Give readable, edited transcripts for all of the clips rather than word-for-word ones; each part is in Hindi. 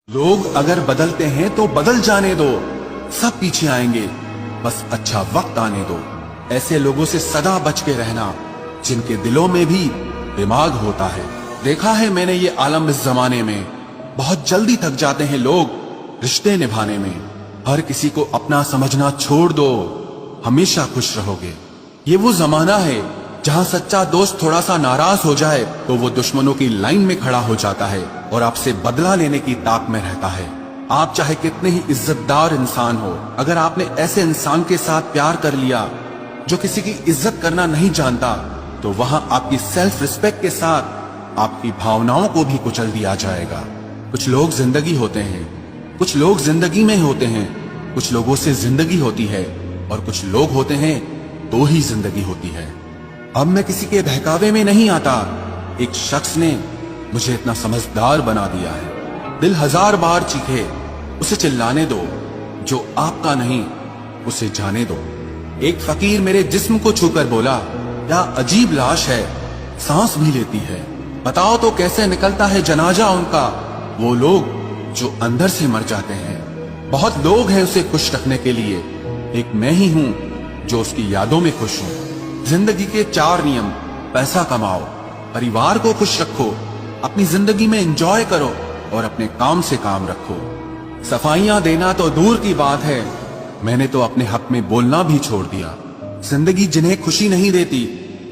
लोग अगर बदलते हैं तो बदल जाने दो, सब पीछे आएंगे, बस अच्छा वक्त आने दो। ऐसे लोगों से सदा बच के रहना जिनके दिलों में भी दिमाग होता है। देखा है मैंने ये आलम इस जमाने में, बहुत जल्दी थक जाते हैं लोग रिश्ते निभाने में। हर किसी को अपना समझना छोड़ दो, हमेशा खुश रहोगे। ये वो जमाना है जहां सच्चा दोस्त थोड़ा सा नाराज हो जाए तो वो दुश्मनों की लाइन में खड़ा हो जाता है और आपसे बदला लेने की ताक में रहता है। आप चाहे कितने ही इज्जतदार इंसान हो, अगर आपने ऐसे इंसान के साथ प्यार कर लिया जो किसी की इज्जत करना नहीं जानता, तो वहां आपकी सेल्फ रिस्पेक्ट के साथ आपकी भावनाओं को भी कुचल दिया जाएगा। कुछ लोग जिंदगी होते हैं, कुछ लोग जिंदगी में होते हैं, कुछ लोगों से जिंदगी होती है और कुछ लोग होते हैं तो ही जिंदगी होती है। अब मैं किसी के बहकावे में नहीं आता, एक शख्स ने मुझे इतना समझदार बना दिया है। दिल हजार बार चीखे, उसे चिल्लाने दो, जो आपका नहीं उसे जाने दो। एक फकीर मेरे जिस्म को छूकर बोला, क्या अजीब लाश है, सांस भी लेती है। बताओ तो कैसे निकलता है जनाजा उनका, वो लोग जो अंदर से मर जाते हैं। बहुत लोग हैं उसे खुश रखने के लिए, एक मैं ही हूं जो उसकी यादों में खुश हूं। जिंदगी के 4 नियम: पैसा कमाओ, परिवार को खुश रखो, अपनी जिंदगी में एंजॉय करो और अपने काम से काम रखो। सफाइयां देना तो दूर की बात है, मैंने तो अपने हक में बोलना भी छोड़ दिया। जिंदगी जिन्हें खुशी नहीं देती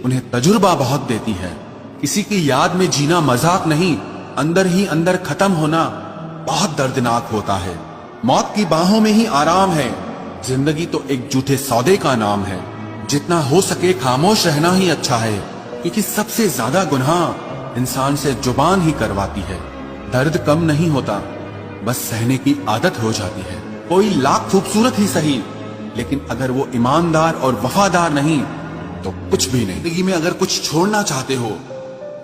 उन्हें तजुर्बा बहुत देती है। किसी की याद में जीना मजाक नहीं, अंदर ही अंदर खत्म होना बहुत दर्दनाक होता है। मौत की बाहों में ही आराम है, जिंदगी तो एक झूठे सौदे का नाम है। जितना हो सके खामोश रहना ही अच्छा है, क्योंकि सबसे ज्यादा गुनाह इंसान से जुबान ही करवाती है। दर्द कम नहीं होता, बस सहने की आदत हो जाती है। कोई लाख खूबसूरत ही सही, लेकिन अगर वो ईमानदार और वफादार नहीं तो कुछ भी नहीं। जिंदगी में अगर कुछ छोड़ना चाहते हो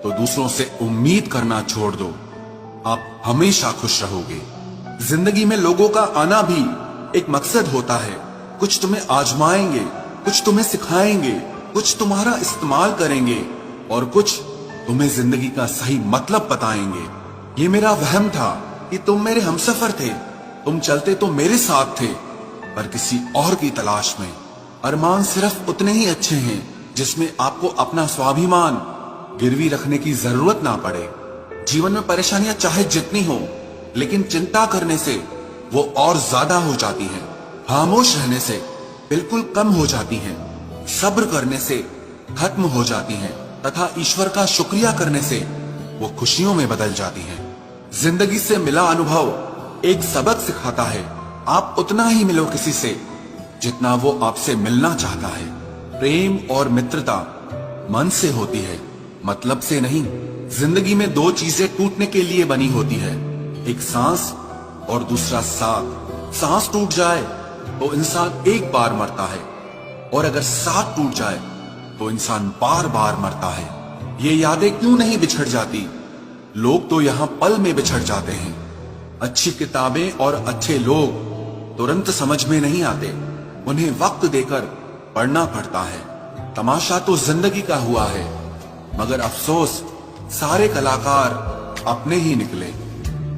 तो दूसरों से उम्मीद करना छोड़ दो, आप हमेशा खुश रहोगे। जिंदगी में लोगों का आना भी एक मकसद होता है। कुछ तुम्हें आजमाएंगे, कुछ तुम्हें सिखाएंगे, कुछ तुम्हारा इस्तेमाल करेंगे और कुछ तुम्हें जिंदगी का सही मतलब बताएंगे। ये मेरा वहम था कि तुम मेरे हमसफर थे, तुम चलते तो मेरे साथ थे, पर किसी और की तलाश में। अरमान सिर्फ उतने ही अच्छे हैं जिसमें आपको अपना स्वाभिमान गिरवी रखने की जरूरत ना पड़े। जीवन में परेशानियां चाहे जितनी हो, लेकिन चिंता करने से वो और ज्यादा हो जाती हैं। खामोश रहने से बिल्कुल कम हो जाती हैं। सब्र करने से खत्म हो जाती हैं तथा ईश्वर का शुक्रिया करने से वो खुशियों में बदल जाती हैं। जिंदगी से मिला अनुभव एक सबक सिखाता है, आप उतना ही मिलो किसी से जितना वो आपसे मिलना चाहता है। प्रेम और मित्रता मन से होती है, मतलब से नहीं। जिंदगी में 2 चीजें टूटने के लिए बनी होती है, एक सांस और दूसरा साथ। सांस टूट जाए तो इंसान एक बार मरता है, और अगर साथ टूट जाए तो इंसान बार बार मरता है। ये यादें क्यों नहीं बिछड़ जाती? लोग तो यहाँ पल में बिछड़ जाते हैं। अच्छी किताबें और अच्छे लोग तुरंत समझ में नहीं आते, उन्हें वक्त देकर पढ़ना पड़ता है। तमाशा तो जिंदगी का हुआ है, मगर अफसोस सारे कलाकार अपने ही निकले।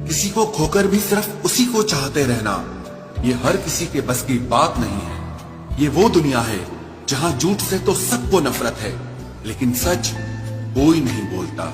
किसी को खोकर भी सिर्फ उसी को चाहते रहना, ये हर किसी के बस की बात नहीं है। ये वो दुनिया है जहां झूठ से तो सबको नफरत है, लेकिन सच कोई नहीं बोलता।